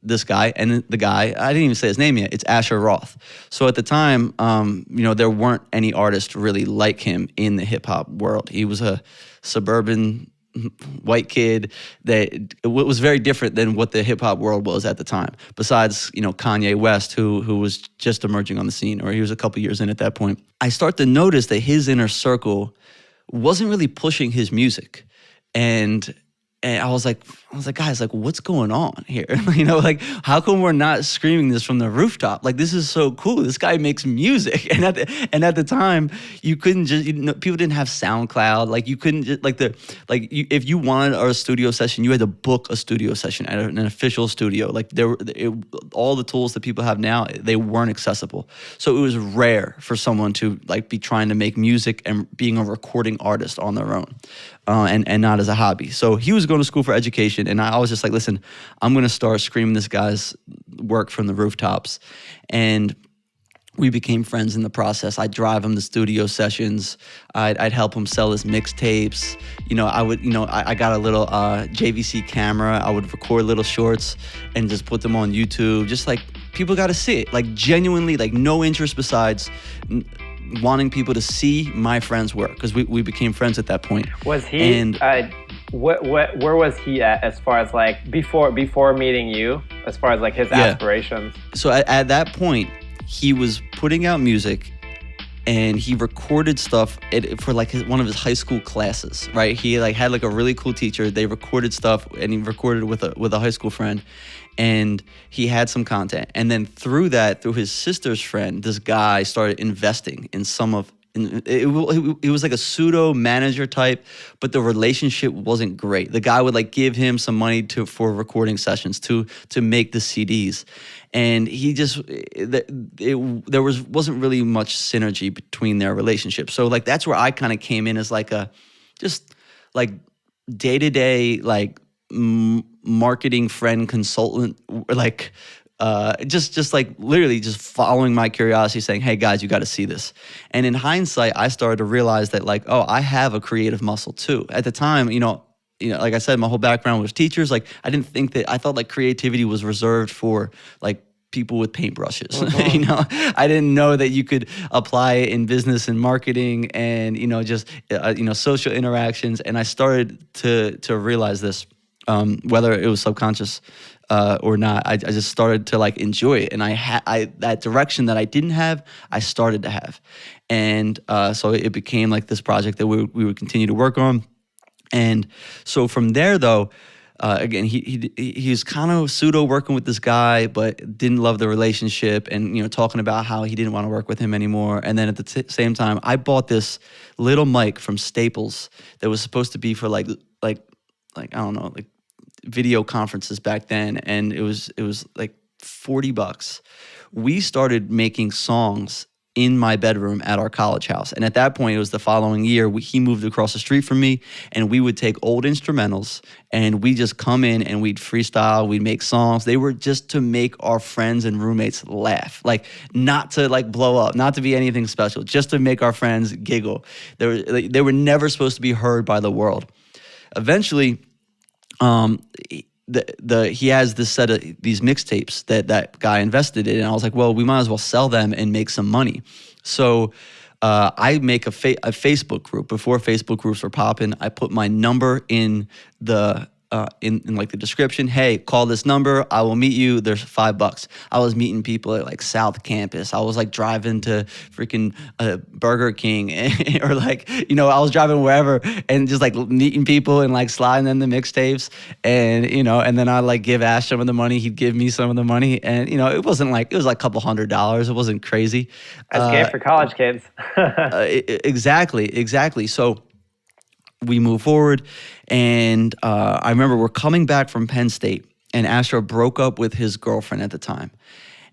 this guy, and the guy, I didn't even say his name yet, it's Asher Roth. So at the time, there weren't any artists really like him in the hip hop world. He was a suburban white kid that was very different than what the hip hop world was at the time. Besides, Kanye West, who was just emerging on the scene, or he was a couple years in at that point. I start to notice that his inner circle wasn't really pushing his music. And I was like, guys, like, what's going on here? How come we're not screaming this from the rooftop? Like, this is so cool. This guy makes music. And at the time, you couldn't just, people didn't have SoundCloud. Like, you couldn't just, if you wanted a studio session, you had to book a studio session at an official studio. Like, all the tools that people have now, they weren't accessible. So it was rare for someone to be trying to make music and being a recording artist on their own. And not as a hobby. So he was going to school for education, and I was just like, listen, I'm going to start screaming this guy's work from the rooftops. And we became friends in the process. I'd drive him to studio sessions. I'd help him sell his mixtapes. I got a little JVC camera. I would record little shorts and just put them on YouTube. Just like, people got to see it. Like, genuinely, like, no interest besides wanting people to see my friend's work, because we became friends at that point. Was he? And where was he at as far as before meeting you? As far as his aspirations. So at that point, he was putting out music, and he recorded stuff for one of his high school classes. Right? He had a really cool teacher. They recorded stuff, and he recorded with a high school friend. And he had some content. And then through his sister's friend, this guy started investing in it was like a pseudo manager type, but the relationship wasn't great. The guy would give him some money for recording sessions to make the CDs. And he just, there wasn't really much synergy between their relationship. So that's where I kind of came in as day-to-day, marketing friend consultant, literally just following my curiosity, saying, hey guys, you got to see this. And in hindsight, I started to realize that I have a creative muscle too. At the time, like I said, my whole background was teachers. I thought creativity was reserved for people with paintbrushes. I didn't know that you could apply it in business and marketing and social interactions. And I started to realize this. Whether it was subconscious or not, I just started to enjoy it, and that direction that I didn't have, I started to have, and so it became this project that we would continue to work on. And so from there, though, again, he was kind of pseudo working with this guy, but didn't love the relationship, and talking about how he didn't want to work with him anymore. And then at the same time, I bought this little mic from Staples that was supposed to be for I don't know, video conferences back then, and it was $40. We started making songs in my bedroom at our college house, and at that point, it was the following year, he moved across the street from me, and we would take old instrumentals, and we just come in and we'd freestyle, we'd make songs. They were just to make our friends and roommates laugh, not to blow up, not to be anything special, just to make our friends giggle. They were never supposed to be heard by the world. Eventually, he has this set of these mixtapes that guy invested in, and I was like, well, we might as well sell them and make some money. So I make a Facebook group. Before Facebook groups were popping, I put my number in the in the description. Hey, call this number. I will meet you. There's $5. I was meeting people at South Campus. I was driving to freaking Burger King, or I was driving wherever and just meeting people and sliding them the mixtapes, and and then I give Ash some of the money. He'd give me some of the money, and it wasn't it was a couple $100s. It wasn't crazy. That's great for college kids. Exactly. So we move forward, and I remember we're coming back from Penn State, and Asher broke up with his girlfriend at the time,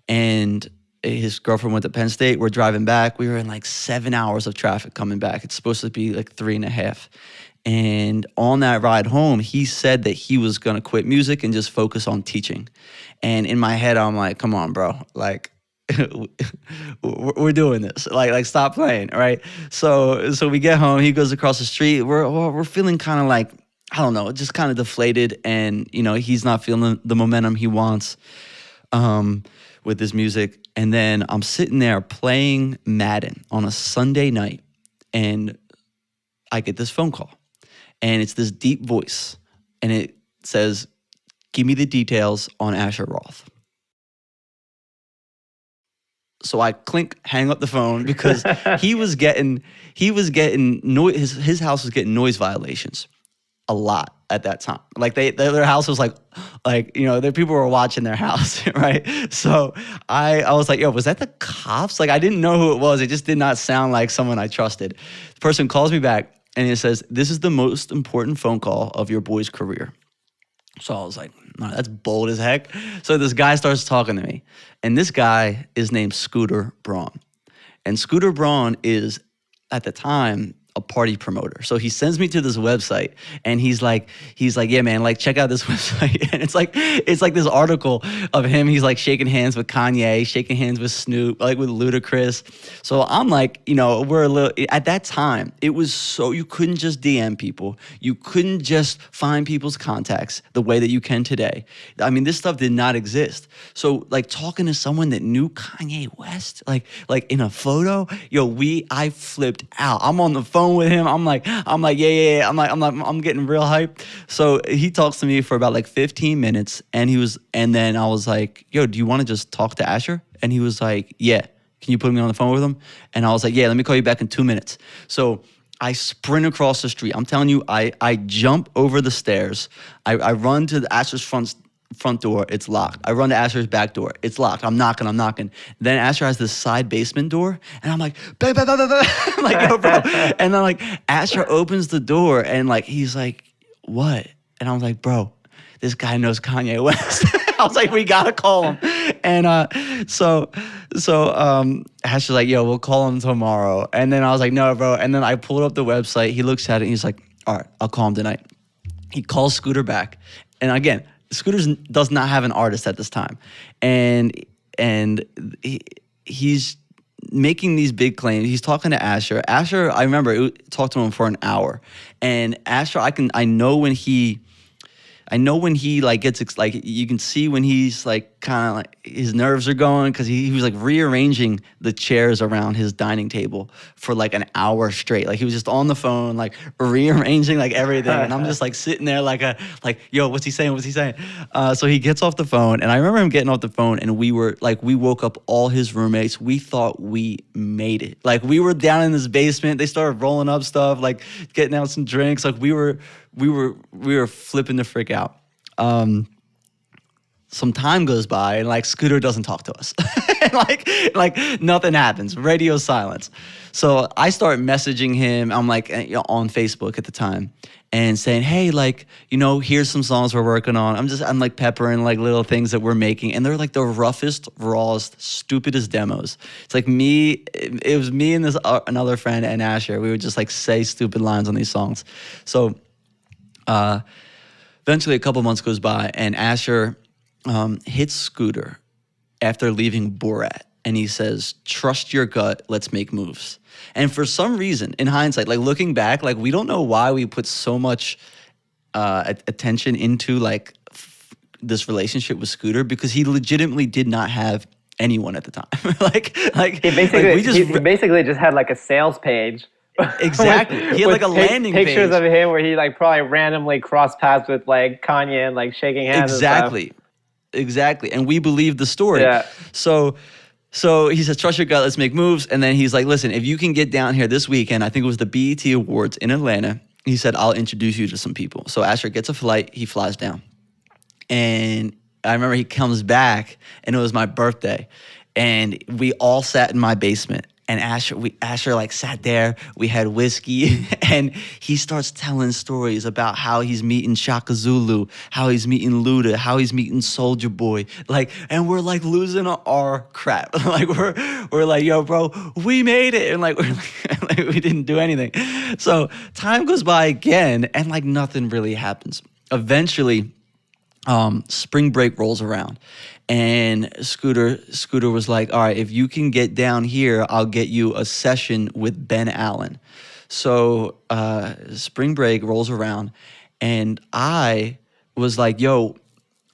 and his girlfriend went to Penn State. We're driving back. We were in 7 hours of traffic coming back. It's supposed to be 3.5. And on that ride home, he said that he was going to quit music and just focus on teaching. And in my head, I'm like, come on, bro. We're doing this. Stop playing, right? So we get home. He goes across the street. We're feeling kind of I don't know, just kind of deflated, and he's not feeling the momentum he wants with his music. And then I'm sitting there playing Madden on a Sunday night, and I get this phone call, and it's this deep voice, and it says, "Give me the details on Asher Roth." So I hang up the phone because he was getting his house was getting noise violations a lot at that time. Like their house was like their people were watching their house, right? So I was like, yo, was that the cops? Like I didn't know who it was. It just did not sound like someone I trusted. The person calls me back and it says, "This is the most important phone call of your boy's career." So I was like, no, that's bold as heck. So this guy starts talking to me, and this guy is named Scooter Braun. And Scooter Braun is, at the time, a party promoter. So he sends me to this website, and he's like, yeah, man, like check out this website. And it's like this article of him. He's like shaking hands with Kanye, shaking hands with Snoop, like with Ludacris. So I'm like, we're a little, at that time, it was so, you couldn't just DM people. You couldn't just find people's contacts the way that you can today. I mean, this stuff did not exist. So like talking to someone that knew Kanye West, like in a photo, I flipped out. I'm on the phone with him. I'm like, yeah. I'm getting real hyped. So he talks to me for about like 15 minutes, and then I was like, yo, do you want to just talk to Asher? And he was like, yeah. Can you put me on the phone with him? And I was like, yeah, let me call you back in 2 minutes. So I sprint across the street. I'm telling you, I jump over the stairs. I run to the Asher's front door. It's locked. I run to Asher's back door. It's locked. I'm knocking. Then Asher has this side basement door, and I'm like, bang, bang, bang, bang, bang. I'm like, yo, bro. And then like Asher opens the door, and like he's like, what? And I'm like, bro, this guy knows Kanye West. I was like, we gotta call him. And so Asher's like, yo, we'll call him tomorrow. And then I was like, no, bro. And then I pulled up the website. He looks at it, and he's like, all right, I'll call him tonight. He calls Scooter back, and again, Scooter does not have an artist at this time, and he's making these big claims. He's talking to Asher. Asher, I remember, talked to him for an hour, and Asher, I know when he like gets like, you can see when he's like kind of like his nerves are going, because he was like rearranging the chairs around his dining table for like an hour straight. Like he was just on the phone like rearranging like everything, and I'm just like sitting there like yo, what's he saying? So he gets off the phone, and I remember him getting off the phone, and we woke up all his roommates. We thought we made it. Like we were down in this basement. They started rolling up stuff, like getting out some drinks. Like we were flipping the frick out. Some time goes by, and like Scooter doesn't talk to us. And like nothing happens. Radio silence. So I start messaging him. I'm like on Facebook at the time, and saying, hey, like, here's some songs we're working on. I'm like peppering like little things that we're making, and they're like the roughest, rawest, stupidest demos. It's like it was me and this another friend and Asher. We would just like say stupid lines on these songs. So eventually a couple months goes by, and Asher hits Scooter after leaving Borat, and he says, trust your gut, let's make moves. And for some reason, in hindsight, like looking back, like we don't know why we put so much attention into like this relationship with Scooter, because he legitimately did not have anyone at the time. He basically just had like a sales page. Exactly. He had like a landing page. Pictures of him where he like probably randomly crossed paths with like Kanye and like shaking hands. Exactly. And we believed the story. Yeah. So he says, trust your gut, let's make moves. And then he's like, listen, if you can get down here this weekend, I think it was the BET Awards in Atlanta, he said, I'll introduce you to some people. So Asher gets a flight, he flies down. And I remember he comes back, and it was my birthday, and we all sat in my basement. And Asher like sat there, we had whiskey, and he starts telling stories about how he's meeting Shaka Zulu, how he's meeting Luda, how he's meeting Soulja Boy. Like, and we're like losing our crap. Like we're like, yo, bro, we made it. And like, we didn't do anything. So time goes by again, and like nothing really happens. Eventually, spring break rolls around, and Scooter was like, all right, if you can get down here, I'll get you a session with Ben Allen. So spring break rolls around, And I was like, yo,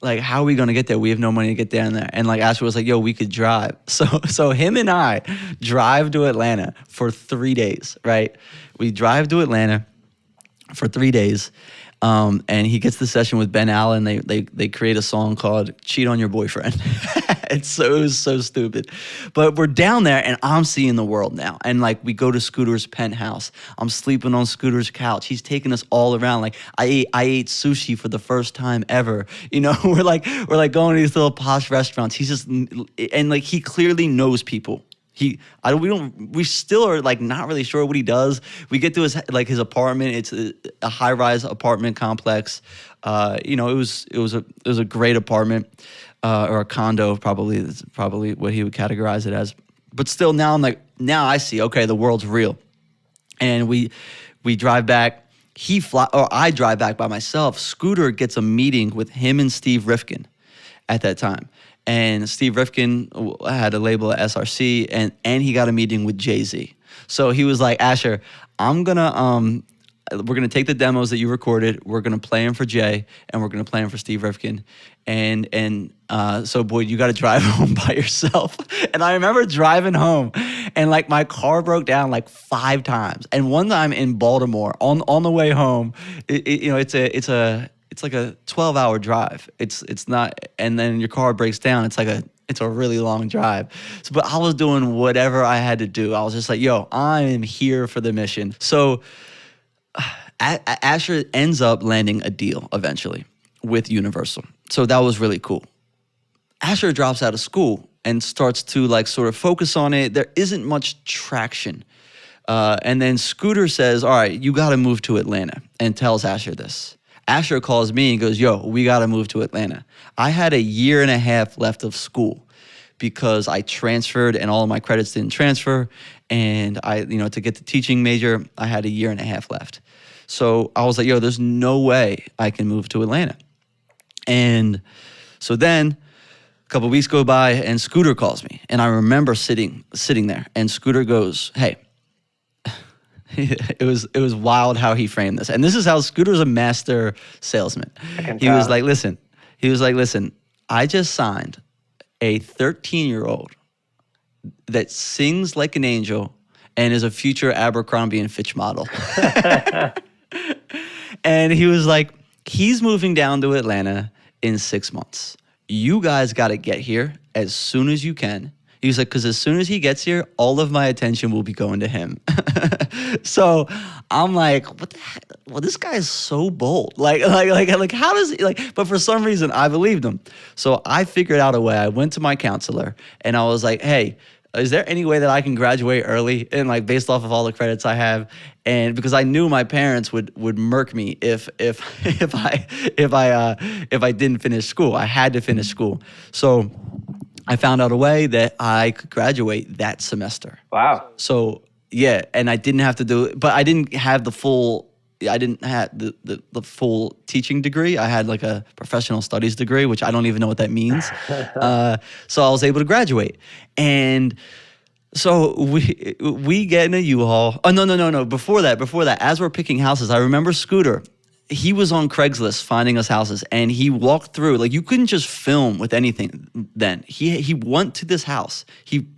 like, how are we gonna get there? We have no money to get down there. And like Asher was like, yo, we could drive. So him and I drive to Atlanta for 3 days, right? We drive to Atlanta for 3 days. And he gets the session with Ben Allen. They create a song called "Cheat on Your Boyfriend." It was so stupid, but we're down there and I'm seeing the world now. And like we go to Scooter's penthouse. I'm sleeping on Scooter's couch. He's taking us all around. Like I ate sushi for the first time ever. You know, we're like going to these little posh restaurants. He's just, and like he clearly knows people. We still are like not really sure what he does. We get to his apartment. It's a high-rise apartment complex. You know, it was a great apartment, or a condo, probably what he would categorize it as. But still, now now I see, okay, the world's real. And we drive back. I drive back by myself. Scooter gets a meeting with him and Steve Rifkin at that time. And Steve Rifkin had a label at SRC, and he got a meeting with Jay-Z. So he was like, Asher, we're gonna take the demos that you recorded, we're gonna play them for Jay, and we're gonna play them for Steve Rifkin. And so Boyd, you gotta drive home by yourself. And I remember driving home, and like my car broke down like 5 times. And one time in Baltimore, on the way home, it's like a 12-hour drive. It's not, and then your car breaks down. It's a really long drive. So, but I was doing whatever I had to do. I was just like, yo, I am here for the mission. So Asher ends up landing a deal eventually with Universal. So that was really cool. Asher drops out of school and starts to like sort of focus on it. There isn't much traction. And then Scooter says, all right, you got to move to Atlanta, and tells Asher this. Asher calls me and goes, yo, we got to move to Atlanta. I had a year and a half left of school because I transferred and all of my credits didn't transfer. And to get the teaching major, I had a year and a half left. So I was like, yo, there's no way I can move to Atlanta. And so then a couple of weeks go by and Scooter calls me. And I remember sitting there, and Scooter goes, hey, it was wild how he framed this. And this is how Scooter's a master salesman. He was like, listen, I just signed a 13-year-old that sings like an angel and is a future Abercrombie and Fitch model. And he was like, he's moving down to Atlanta in 6 months. You guys got to get here as soon as you can. He was like, because as soon as he gets here, all of my attention will be going to him. So I'm like, what the heck? Well, this guy is so bold. Like, how does he, like, but for some reason I believed him. So I figured out a way. I went to my counselor and I was like, hey, is there any way that I can graduate early, and like based off of all the credits I have? And because I knew my parents would murk me if I didn't finish school. I had to finish school. So I found out a way that I could graduate that semester. Wow. So yeah, and I didn't have to do it, but I didn't have the full teaching degree. I had like a professional studies degree, which I don't even know what that means. So I was able to graduate. And so we get in a U-Haul. Oh, no. Before that, as we're picking houses, I remember Scooter. He was on Craigslist finding us houses, and he walked through. Like, you couldn't just film with anything then. He went to this house. He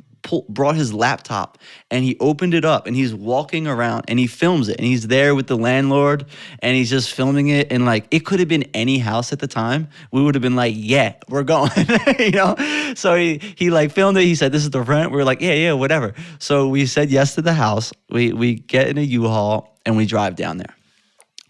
brought his laptop, and he opened it up, and he's walking around, and he films it, and he's there with the landlord, and he's just filming it. And like, it could have been any house at the time. We would have been like, yeah, we're going, you know? So he like filmed it. He said, this is the rent. We were like, yeah, whatever. So we said yes to the house. We get in a U-Haul, and we drive down there.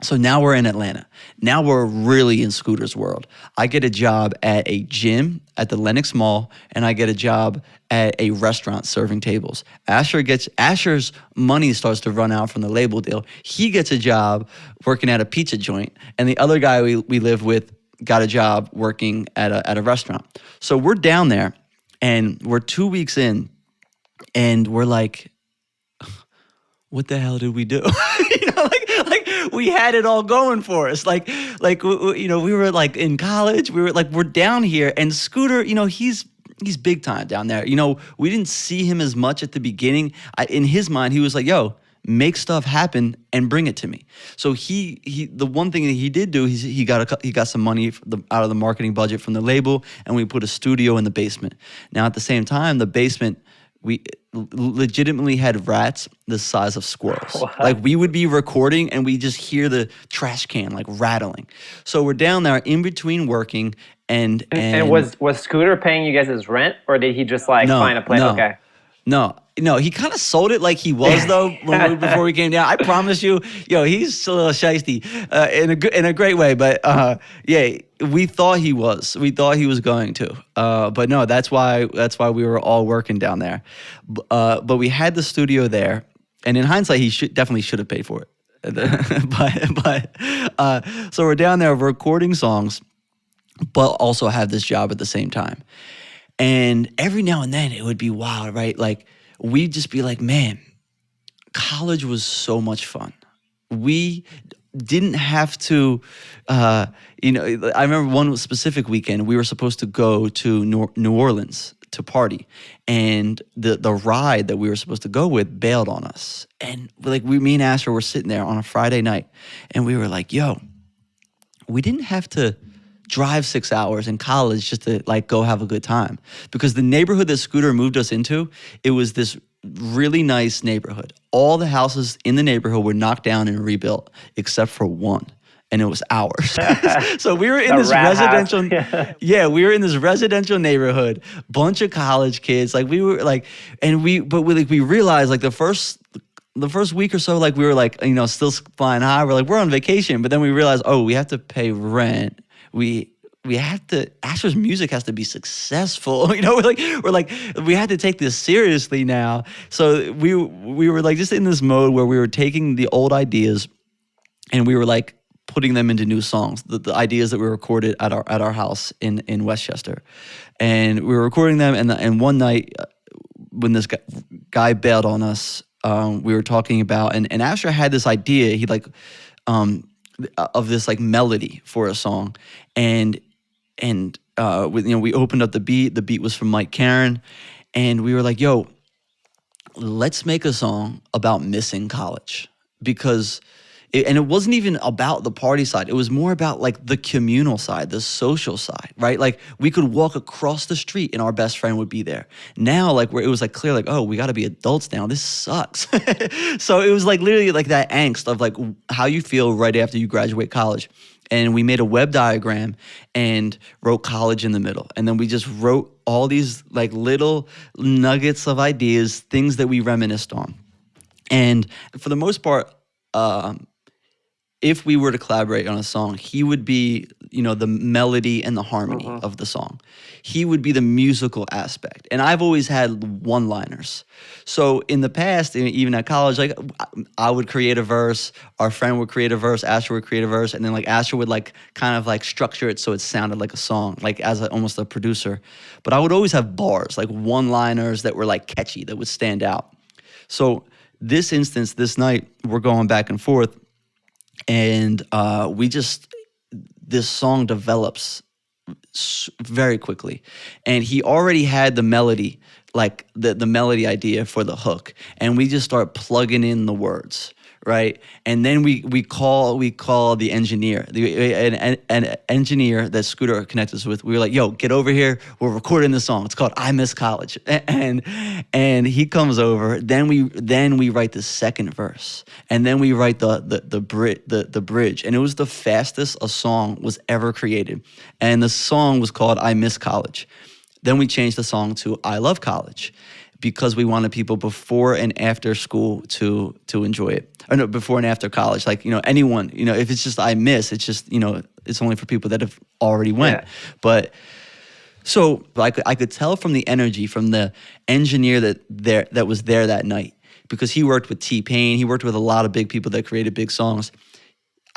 So now we're in Atlanta. Now we're really in Scooter's world. I get a job at a gym at the Lenox Mall, and I get a job at a restaurant serving tables. Asher's money starts to run out from the label deal. He gets a job working at a pizza joint, and the other guy we live with got a job working at a restaurant. So we're down there, and we're 2 weeks in, and we're like, what the hell did we do? like we had it all going for us. Like we were like in college. We were like, we're down here, and Scooter, he's big time down there. We didn't see him as much at the beginning. In his mind, he was like, yo, make stuff happen and bring it to me. So the one thing that he did do, he got some money out of the marketing budget from the label, and we put a studio in the basement. Now at the same time, the basement, we legitimately had rats the size of squirrels. What? Like we would be recording and we just hear the trash can like rattling. So we're down there in between working and was Scooter paying you guys his rent, or did he just like find a place? Okay. No, he kind of sold it like he was though before we came down. I promise you, he's a little shiesty in a great way. But yeah, we thought he was. We thought he was going to. But no, that's why we were all working down there. But we had the studio there, and in hindsight, he definitely should have paid for it. but so we're down there recording songs, but also have this job at the same time. And every now and then it would be wild, right? Like we'd just be like, man, college was so much fun. We didn't have to, I remember one specific weekend we were supposed to go to New Orleans to party, and the ride that we were supposed to go with bailed on us. And like me and Asher were sitting there on a Friday night, and we were like, yo, we didn't have to drive 6 hours in college just to like go have a good time, because the neighborhood that Scooter moved us into, it was this really nice neighborhood. All the houses in the neighborhood were knocked down and rebuilt except for one, and it was ours. So we were in this residential we were in this residential neighborhood, bunch of college kids, like we were like, and we realized like the first week or so, like we were like, still flying high, we're on vacation, but then we realized, oh, we have to pay rent. We have to, Asher's music has to be successful. We're like, we had to take this seriously now. So we were like just in this mode where we were taking the old ideas and we were like putting them into new songs, the ideas that we recorded at our house in Westchester. And we were recording them, and one night when this guy bailed on us, we were talking about, and Asher had this idea, he like, of this like melody for a song, and we opened up the beat was from Mike Caron, and we were like, yo, let's make a song about missing college, because it wasn't even about the party side. It was more about like the communal side, the social side, right? Like we could walk across the street and our best friend would be there. Now, like where it was like clear, like, oh, we got to be adults now. This sucks. So it was like literally like that angst of like how you feel right after you graduate college. And we made a web diagram and wrote college in the middle. And then we just wrote all these like little nuggets of ideas, things that we reminisced on. And for the most part, if we were to collaborate on a song, he would be, the melody and the harmony of the song. He would be the musical aspect. And I've always had one-liners. So in the past, even at college, like I would create a verse, our friend would create a verse, Asher would create a verse, and then like Asher would like kind of like structure it so it sounded like a song, like as almost a producer. But I would always have bars, like one-liners that were like catchy, that would stand out. So this night, we're going back and forth, and this song develops very quickly. And he already had the melody, like the melody idea for the hook. And we just start plugging in the words, right? And then we call the engineer, an engineer that Scooter connected us with. We were like, yo, get over here. We're recording this song. It's called I Miss College. And he comes over. Then we write the second verse. And then we write the bridge. And it was the fastest a song was ever created. And the song was called I Miss College. Then we changed the song to I Love College, because we wanted people before and after school to enjoy it. Or no, before and after college. Like, anyone, if it's just I miss, it's just, it's only for people that have already went. Yeah. But so I could tell from the energy from the engineer that was there that night, because he worked with T-Pain, he worked with a lot of big people that created big songs.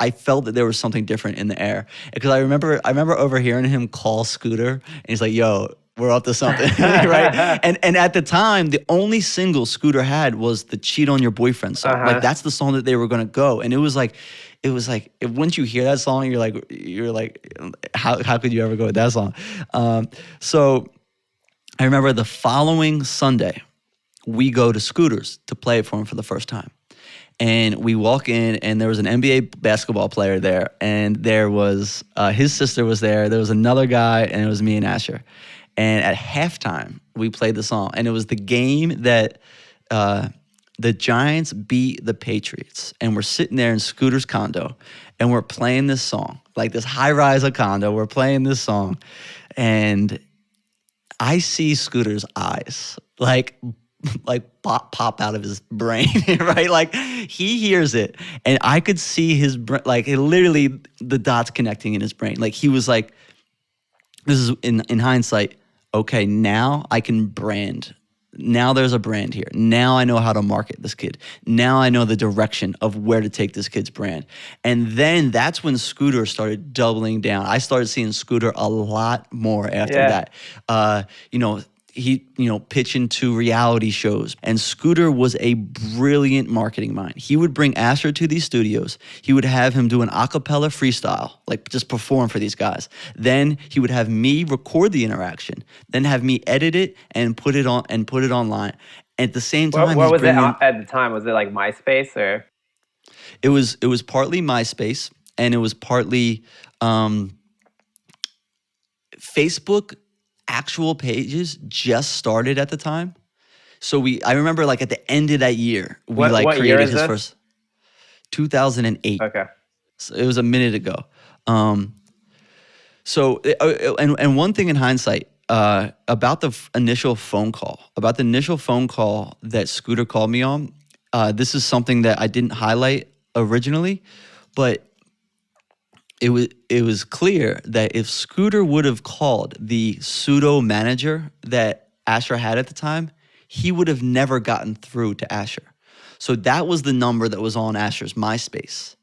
I felt that there was something different in the air. Because I remember overhearing him call Scooter, and he's like, yo, we're up to something, right? And at the time, the only single Scooter had was the Cheat on Your Boyfriend song. Like that's the song that they were gonna go. And it was like once you hear that song, you're like, how could you ever go with that song? So I remember the following Sunday, we go to Scooter's to play it for him for the first time. And we walk in, and there was an NBA basketball player there, and there was his sister was there. There was another guy, and it was me and Asher. And at halftime, we played the song, and it was the game that the Giants beat the Patriots. And we're sitting there in Scooter's condo, and we're playing this song, like this high-rise condo. We're playing this song, and I see Scooter's eyes, like pop out of his brain, right? Like he hears it, and I could see his like it literally the dots connecting in his brain. Like he was like, "This is in hindsight. Okay, now I can brand. Now there's a brand here. Now I know how to market this kid. Now I know the direction of where to take this kid's brand." And then that's when Scooter started doubling down. I started seeing Scooter a lot more after that. He pitching to reality shows. And Scooter was a brilliant marketing mind. He would bring Asher to these studios. He would have him do an a cappella freestyle, like just perform for these guys. Then he would have me record the interaction, then have me edit it and put it online. At the same time, what was it at the time? Was it like MySpace or? It was partly MySpace, and it was partly Facebook. Actual pages just started at the time. So I remember like at the end of that year, we what created year is his this? first 2008. Okay. So it was a minute ago. And one thing in hindsight, about the initial phone call that Scooter called me on, this is something that I didn't highlight originally, but it was clear that if Scooter would have called the pseudo manager that Asher had at the time, he would have never gotten through to Asher. So that was the number that was on Asher's MySpace.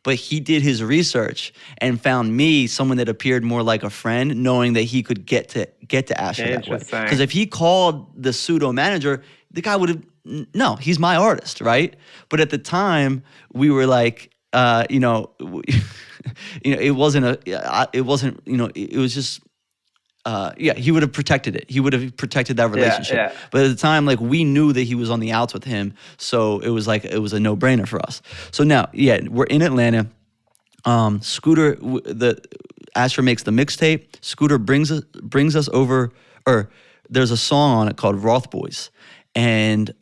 But he did his research and found me, someone that appeared more like a friend, knowing that he could get to Asher that way. Because if he called the pseudo manager, the guy would have, no, he's my artist, right? But at the time, we were like, it was just, he would have protected it. He would have protected that relationship. Yeah. But at the time, like we knew that he was on the outs with him. So it was a no-brainer for us. So now, we're in Atlanta. Scooter, Asher makes the mixtape. Scooter brings us over, or there's a song on it called Roth Boys. And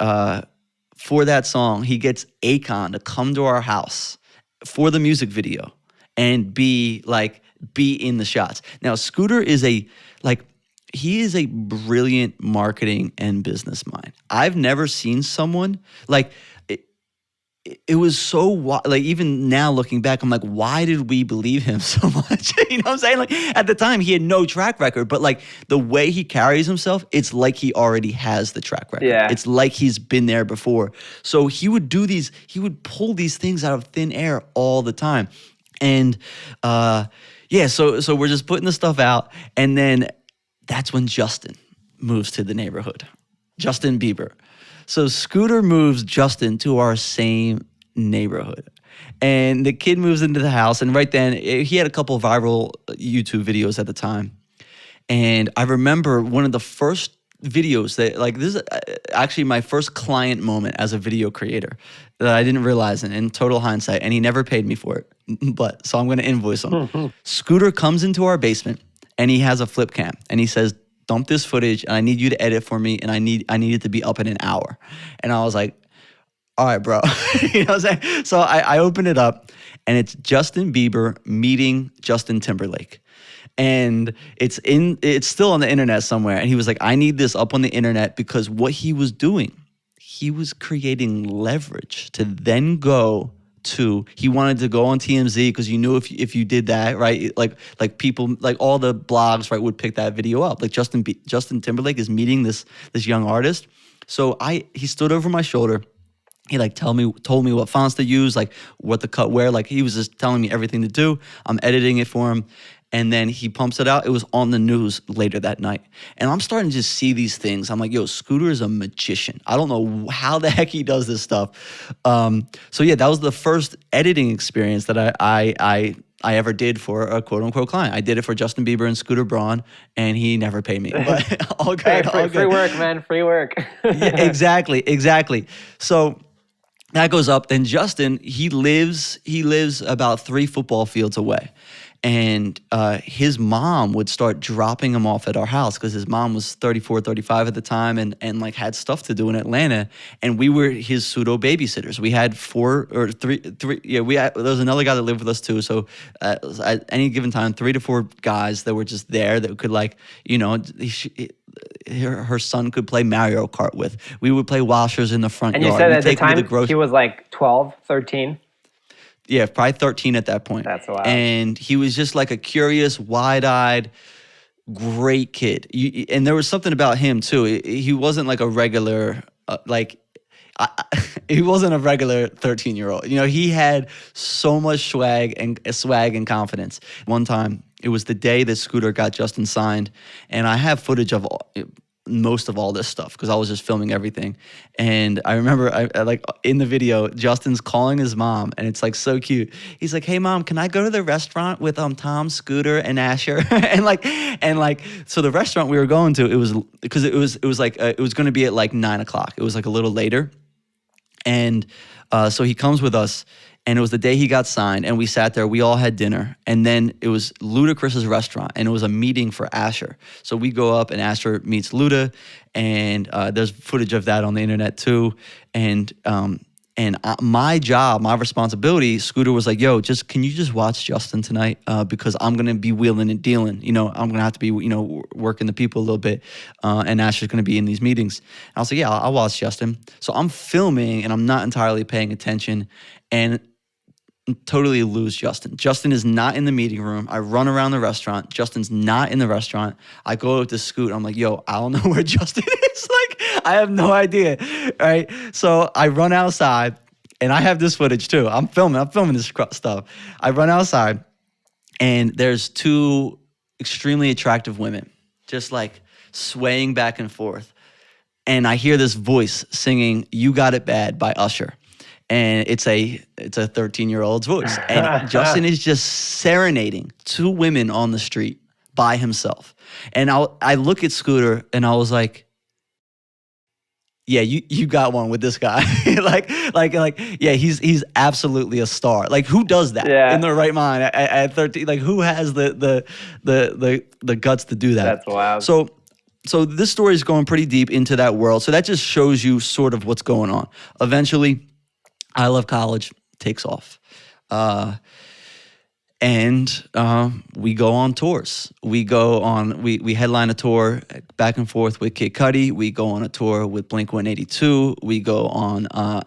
for that song, he gets Akon to come to our house for the music video and be in the shots. Now, Scooter is a brilliant marketing and business mind. I've never seen someone it was so like even now looking back, I'm like, why did we believe him so much? You know what I'm saying? Like at the time he had no track record, but like the way he carries himself, it's like he already has the track record. Yeah. It's like he's been there before. So he would pull these things out of thin air all the time. And so we're just putting the stuff out, and then that's when Justin moves to the neighborhood. Justin Bieber. So Scooter moves Justin to our same neighborhood. And the kid moves into the house, and right then, he had a couple of viral YouTube videos at the time. And I remember one of the first videos that, like, this is actually my first client moment as a video creator that I didn't realize in total hindsight, and he never paid me for it. So I'm going to invoice him. Scooter comes into our basement, and he has a flip cam, and he says, "Dump this footage, and I need you to edit for me, and I need it to be up in an hour." And I was like, all right, bro. You know what I'm saying? So I opened it up, and it's Justin Bieber meeting Justin Timberlake. And it's still on the internet somewhere. And he was like, I need this up on the internet, because what he was doing, he was creating leverage to then go to, he wanted to go on TMZ, because you knew if you did that, right, like people, like all the blogs, right, would pick that video up. Like Justin Timberlake is meeting this young artist. So he stood over my shoulder. He like told me what fonts to use, like what to cut where. Like he was just telling me everything to do. I'm editing it for him. And then he pumps it out. It was on the news later that night. And I'm starting to just see these things. I'm like, yo, Scooter is a magician. I don't know how the heck he does this stuff. So yeah, that was the first editing experience that I ever did for a quote unquote client. I did it for Justin Bieber and Scooter Braun, and he never paid me. But all good. Hey, free work, man. Free work. Yeah, exactly. So that goes up. Then Justin, he lives about 3 football fields away. And his mom would start dropping him off at our house because his mom was 34, 35 at the time and like had stuff to do in Atlanta. And we were his pseudo babysitters. We had 4 or 3. There was another guy that lived with us too. So at any given time, 3 to 4 guys that were just there that could like, her son could play Mario Kart with. We would play washers in the front And yard. you said We'd at the take him to time he was like 12, 13? Yeah, probably 13 at that point. That's wild. And he was just like a curious, wide-eyed, great kid. And there was something about him too. He wasn't like a regular, he wasn't a regular 13-year-old. He had so much swag and confidence. One time, it was the day that Scooter got Justin signed, and I have footage of most of all this stuff because I was just filming everything. And I remember I like in the video, Justin's calling his mom and it's like so cute. He's like, "Hey mom, can I go to the restaurant with Tom, Scooter, and Asher?" and so the restaurant we were going to, it was going to be at like 9 o'clock. It was like a little later. And so he comes with us. And it was the day he got signed, and we sat there. We all had dinner, and then it was Ludacris's restaurant, and it was a meeting for Asher. So we go up, and Asher meets Luda, and there's footage of that on the internet too. And my job, my responsibility, Scooter was like, "Yo, can you just watch Justin tonight? Because I'm gonna be wheeling and dealing. I'm gonna have to be, working the people a little bit, and Asher's gonna be in these meetings." And I was like, "Yeah, I'll watch Justin." So I'm filming, and I'm not entirely paying attention, and totally lose Justin. Justin is not in the meeting room. I run around the restaurant. Justin's not in the restaurant. I go up to Scoot. I'm like, "Yo, I don't know where Justin is." Like, I have no idea. Right? So I run outside, and I have this footage too. I'm filming this stuff. I run outside, and there's 2 extremely attractive women just like swaying back and forth. And I hear this voice singing "You Got It Bad" by Usher. And it's a 13-year-old's voice. And Justin is just serenading 2 women on the street by himself. And I look at Scooter and I was like, "Yeah, you got one with this guy." Yeah, he's absolutely a star. Like, who does that in their right mind at 13? Like, who has the guts to do that? That's wild. So this story is going pretty deep into that world. So that just shows you sort of what's going on. Eventually, I Love College takes off. And we go on tours. We headline a tour back and forth with Kid Cudi. We go on a tour with Blink-182. We go on a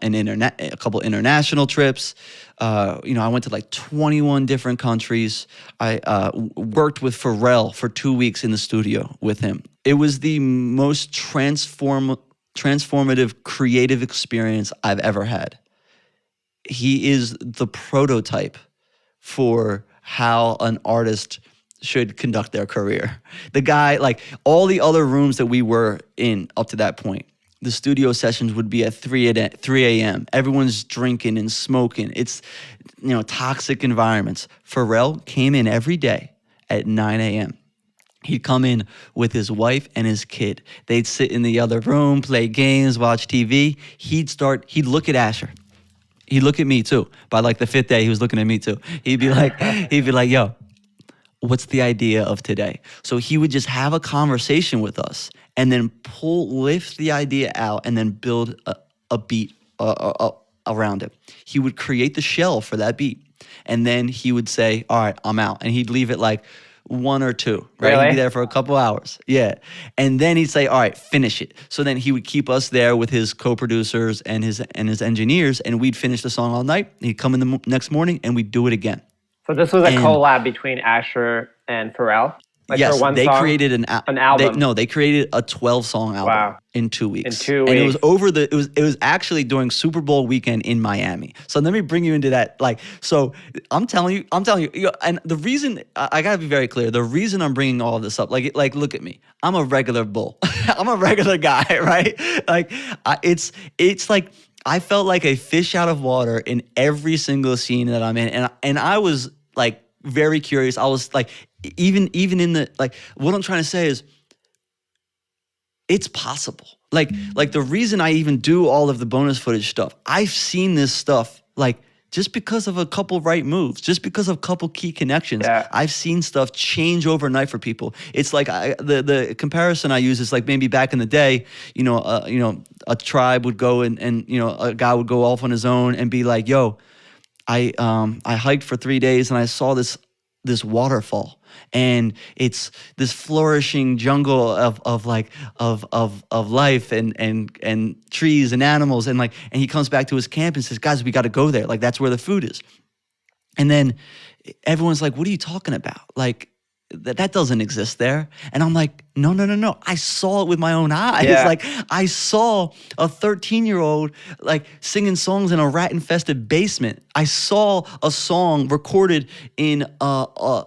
couple international trips. I went to like 21 different countries. I worked with Pharrell for 2 weeks in the studio with him. It was the most transformative creative experience I've ever had. He is the prototype for how an artist should conduct their career. The guy, like all the other rooms that we were in up to that point, the studio sessions would be at 3 a.m. Everyone's drinking and smoking. It's, toxic environments. Pharrell came in every day at 9 a.m. He'd come in with his wife and his kid. They'd sit in the other room, play games, watch TV. He'd look at Asher. He'd look at me too. By like the 5th day, he was looking at me too. He'd be like, "Yo, what's the idea of today?" So he would just have a conversation with us and then lift the idea out and then build a beat around it. He would create the shell for that beat. And then he would say, "All right, I'm out." And he'd leave it like 1 or 2, right? Really? He'd be there for a couple hours. Yeah. And then he'd say, "All right, finish it." So then he would keep us there with his co-producers and his engineers, and we'd finish the song all night. He'd come in the next morning and we'd do it again. So this was a collab between Asher and Pharrell? Like yes, for one they song? created an album. They created a 12-song album Wow. in 2 weeks. In 2 And it weeks. was it was actually during Super Bowl weekend in Miami. So let me bring you into that. So I'm telling you, and the reason I gotta be very clear, the reason I'm bringing all of this up, like look at me, I'm a regular bull, I'm a regular guy, right? It's like I felt like a fish out of water in every single scene that I'm in, and I was like very curious. I was like, even in the, like, what I'm trying to say is, it's possible. Like the reason I even do all of the bonus footage stuff, I've seen this stuff like just because of a couple right moves, just because of a couple key connections. Yeah. I've seen stuff change overnight for people. It's like the comparison I use is like maybe back in the day, a tribe would go and a guy would go off on his own and be like, yo, I hiked for 3 days and I saw this waterfall, and it's this flourishing jungle of life and trees and animals, and he comes back to his camp and says, guys, we got to go there, like that's where the food is. And then everyone's like, what are you talking about? Like that doesn't exist there. And I'm like, no. I saw it with my own eyes. Yeah. Like I saw a 13-year-old like singing songs in a rat-infested basement. I saw a song recorded in a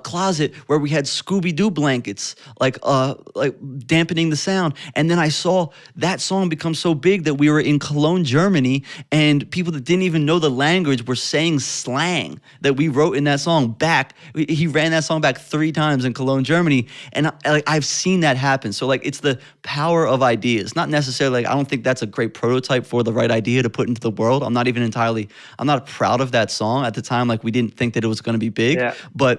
closet where we had Scooby-Doo blankets, like dampening the sound. And then I saw that song become so big that we were in Cologne, Germany, and people that didn't even know the language were saying slang that we wrote in that song back. He ran that song back 3 times in Cologne, Germany, and I've seen that happen. So like it's the power of ideas. Not necessarily like I don't think that's a great prototype for the right idea to put into the world. I'm not proud of that song at the time. Like we didn't think that it was going to be big, but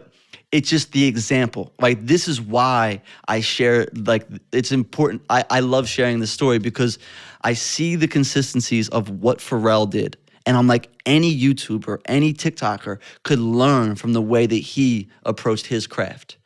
it's just the example. Like this is why I share, like it's important. I love sharing this story because I see the consistencies of what Pharrell did. And I'm like, any YouTuber, any TikToker could learn from the way that he approached his craft.